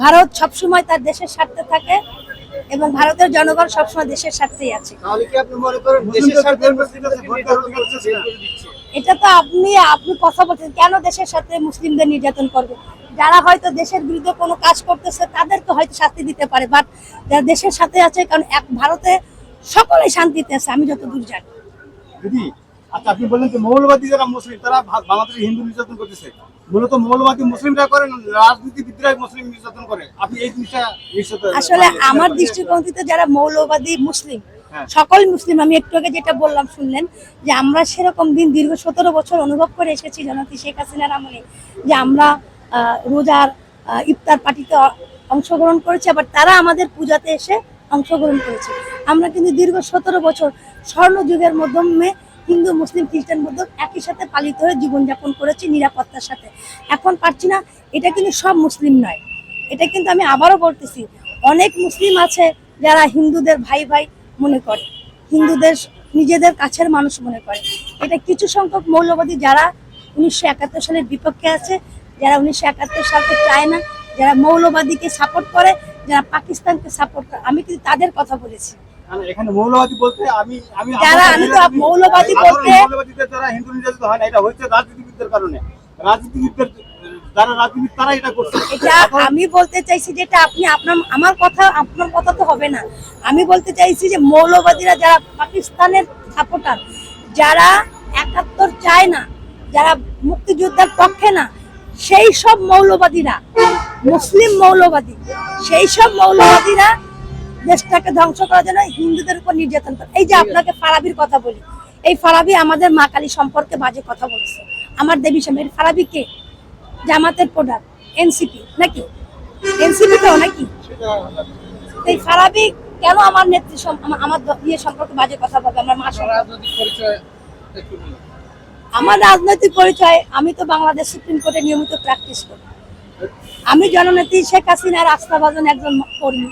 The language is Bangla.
ভারত সবসময় তার দেশের স্বার্থে থাকে এবং ভারতের জনগণ সবসময় দেশের স্বার্থেই আছে। এটা তো আপনি কথা বলছেন, কেন দেশের সাথে মুসলিমদের নির্যাতন করবে? যারা হয়তো দেশের বিরুদ্ধে কোনো কাজ করতেছে তাদেরকে হয়তো শাস্তি দিতে পারে, বাট যারা দেশের সাথে আছে, কারণ ভারতে সকলে শান্তিতে আছে আমি যতদূর জানি। দিদি, আচ্ছা, আপনি বললেন যে মৌলবাদী যারা মুসলিম তারা বাংলাদেশে হিন্দু নির্যাতন করতেছে। মূলত মৌলবাদী মুসলিমরা করেন, রাজনীতিবিদরাই মুসলিম নির্যাতন করে। আপনি এই জিনিসটা আসলে আমার দৃষ্টিভঙ্গিতে যারা মৌলবাদী মুসলিম, সকল মুসলিম, আমি একটু আগে যেটা বললাম শুনলেন, যে আমরা সেরকম দিন দীর্ঘ 17 বছর অনুভব করে এসেছি জনতি শেখ হাসিনার আমলে, যে আমরা রোজার ইফতার পার্টিতে অংশগ্রহণ করেছি, আবার তারা আমাদের পূজাতে এসে অংশগ্রহণ করেছে। আমরা কিন্তু দীর্ঘ 17 বছর স্বর্ণযুগের মাধ্যমে হিন্দু মুসলিম খ্রিস্টান বৌদ্ধ একই সাথে পালিত হয়ে জীবনযাপন করেছি নিরাপত্তার সাথে। এখন পারছি না, এটা কিন্তু সব মুসলিম নয়। এটা কিন্তু আমি আবারও বলতেছি, অনেক মুসলিম আছে যারা হিন্দুদের ভাই ভাই মনে করে, হিন্দুদের নিজেদের কাছের মানুষ মনে করে। এটা কিছু সংখ্যক মৌলবাদী যারা 1971 সালের বিপক্ষে আছে, যারা 1971 সালকে চায় না, যারা মৌলবাদীকে সাপোর্ট করে, যারা পাকিস্তানকে সাপোর্ট করে, আমি কিন্তু তাদের কথা বলেছি। এখানে মৌলবাদী বলতে আমি মৌলবাদী বলতে মৌলবাদীদের দ্বারা হিন্দু নির্যাতিত হয় না, এটা হচ্ছে রাজনীতিবিদদের কারণে। রাজনীতিবিদদের যারা রাজনীতি তারা এটা করছে। এটা আমি বলতে চাইছি, যেটা আপনি আপনার কথা তো হবে না। আমি বলতে চাইছি যে মৌলবাদীরা যারা পাকিস্তানের সাপোর্টার, যারা 71 চায় না, যারা মুক্তিযোদ্ধার পক্ষে না, সেই সব মৌলবাদীরা, মুসলিম মৌলবাদী, সেই সব মৌলবাদীরা দেশটাকে ধ্বংস করার জন্য হিন্দুদের উপর নির্যাতন করে। এই যে আপনাকে ফারাবির কথা বলি, এই ফারাবি আমাদের মা কালী সম্পর্কে বাজে কথা বলেছে, আমার দেবী সামনে। ফারাবি কে? জামাতের প্রোডাক্ট, এনসিপি নাকি? এনসিপি তো নাকি? এই ফারাবি কেন আমার নেত্রী আমার সম্পর্কে বাজে কথা বলবে? আমার মা আমার রাজনৈতিক পরিচয়, আমি তো বাংলাদেশ সুপ্রিম কোর্টে নিয়মিত প্র্যাকটিস করি। আমি জননেত্রী শেখ হাসিনার আস্থাভাজন একজন কর্মী।